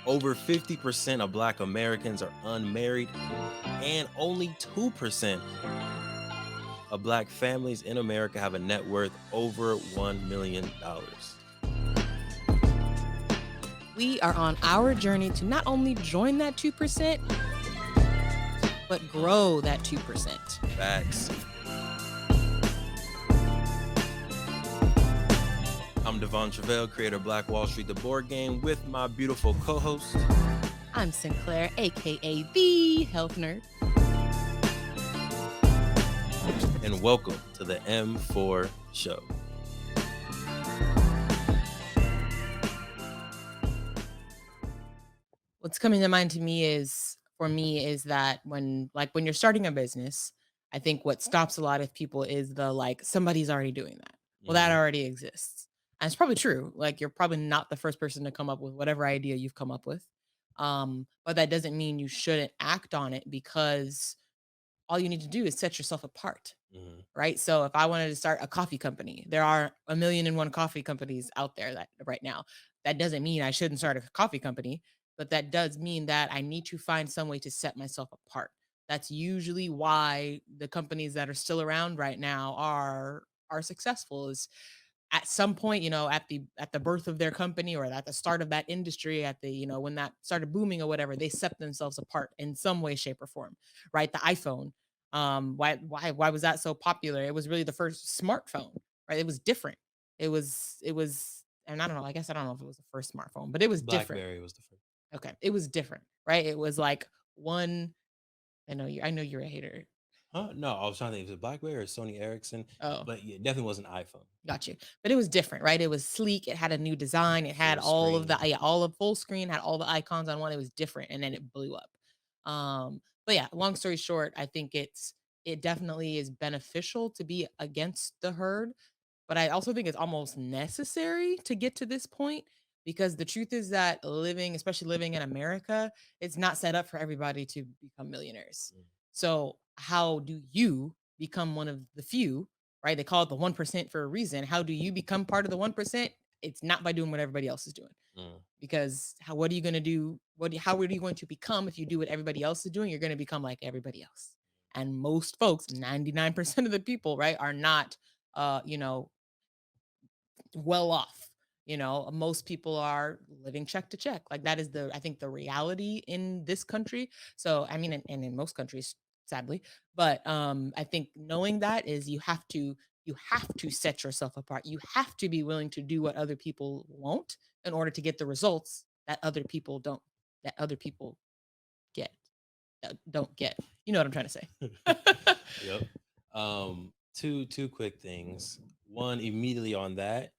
Over 50% of Black Americans are unmarried, and only 2% of Black families in America have a net worth over $1 million. We are on our journey to not only join that 2%, but grow that 2%. Facts. I'm Devon Truvel, creator of Black Wall Street, the board game, with my beautiful co-host. I'm Sinclair, aka the Health Nerd. And welcome to the M4 Show. What's coming to mind is that when you're starting a business, I think what stops a lot of people is somebody's already doing that. Well, that already exists. And it's probably true. Like, you're probably not the first person to come up with whatever idea you've come up with. But that doesn't mean you shouldn't act on it, because all you need to do is set yourself apart. Right? So if I wanted to start a coffee company, there are a million and one coffee companies out there that right now. That doesn't mean I shouldn't start a coffee company, but that does mean that I need to find some way to set myself apart. That's usually why the companies that are still around right now are successful. Is at some point, at the birth of their company, or at the start of that industry, at the when that started booming or whatever, they set themselves apart in some way, shape, or form. Right? The iPhone, why was that so popular? It was really the first smartphone, right? It was different. It was and I don't know, I guess I don't know if it was the first smartphone, but it was different. BlackBerry was the first. Okay, it was different, right? It was like one. I know you're a hater. Huh? No, I was trying to think if it was BlackBerry or Sony Ericsson, Oh, but yeah, it definitely wasn't iPhone. got you. But it was different, right? It was sleek. It had a new design. It had Full all of the screen. yeah, all of full screen, had all the icons on one. It was different, and then it blew up. But yeah, long story short, I think it definitely is beneficial to be against the herd, but I also think it's almost necessary to get to this point, because the truth is that especially living in America, it's not set up for everybody to become millionaires. Mm. So, how do you become one of the few, right? They call it the 1% for a reason. How do you become part of the 1%? It's not by doing what everybody else is doing. Mm. Because what are you going to do? How are you going to become if you do what everybody else is doing? You're going to become like everybody else. And most folks, 99% of the people, right, are not uh, you know, well off. Most people are living check to check. Like, that is I think, the reality in this country. So, I mean, and in most countries, sadly. But I think knowing that is you have to set yourself apart. You have to be willing to do what other people won't in order to get the results that other people don't, that other people get, don't get. You know what I'm trying to say? Yep. Two quick things. One, immediately on that,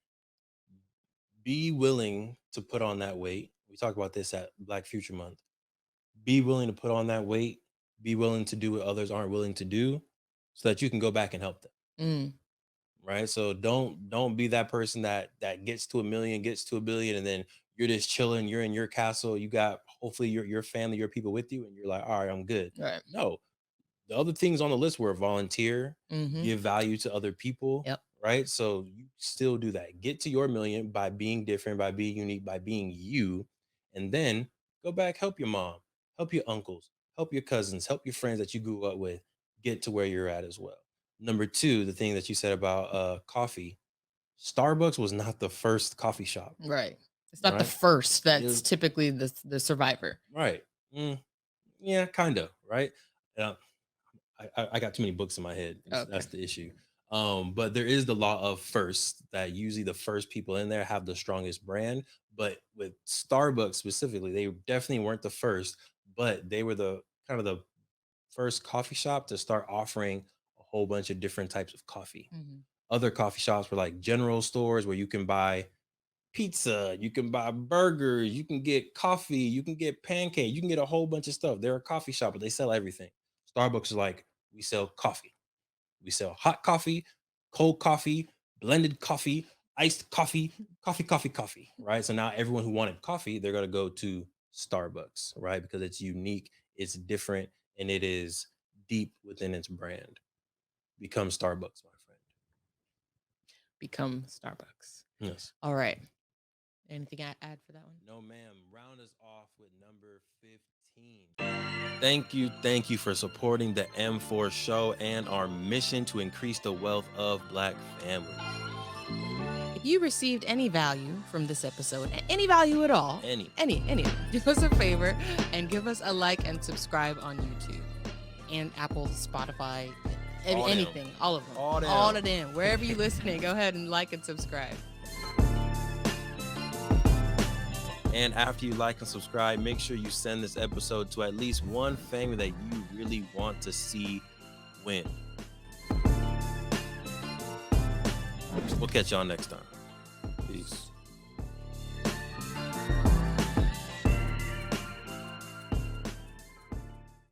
be willing to put on that weight. We talked about this at Black Future Month. Be willing to put on that weight. Be willing to do what others aren't willing to do, so that you can go back and help them. Mm, Right. So don't be that person that gets to a million, gets to a billion, and then you're just chilling. You're in your castle. You got hopefully your family, your people with you, and you're like, all right, I'm good. right. No, the other things on the list were volunteer, Mm-hmm. give value to other people, Yep. right? So you still do that. Get to your million by being different, by being unique, by being you, and then go back, help your mom, help your uncles, help your cousins, help your friends that you grew up with get to where you're at as well. Number two, the thing that you said about coffee, Starbucks was not the first coffee shop, Right. It's not the right? first It that's was typically the survivor. right. Mm, yeah, kind of, right? Uh, I got too many books in my head. Okay. That's the issue. But there is the law of first, that usually the first people in there have the strongest brand. But with Starbucks specifically, they definitely weren't the first, but they were the kind of the first coffee shop to start offering a whole bunch of different types of coffee. Mhm. Other coffee shops were like general stores where you can buy pizza, you can buy burgers, you can get coffee, you can get pancake, you can get a whole bunch of stuff. They're a coffee shop, but they sell everything. Starbucks is like, we sell coffee. We sell hot coffee, cold coffee, blended coffee, iced coffee, coffee, coffee, coffee, right? So now everyone who wanted coffee, they're going to go to Starbucks, right? Because it's unique, it's different, and it is deep within its brand. Become Starbucks, my friend. Become Starbucks. Yes. All right. Anything I add for that one? No, ma'am. Round us off with number 15. Thank you for supporting the M4 show and our mission to increase the wealth of Black families. If you received any value from this episode, any value at all, any, do us a favor and give us a like and subscribe on YouTube and Apple, Spotify, anything, all of them, all of them. Wherever you're listening, go ahead and like and subscribe. And after you like and subscribe, make sure you send this episode to at least one family that you really want to see win. We'll catch y'all next time. Peace.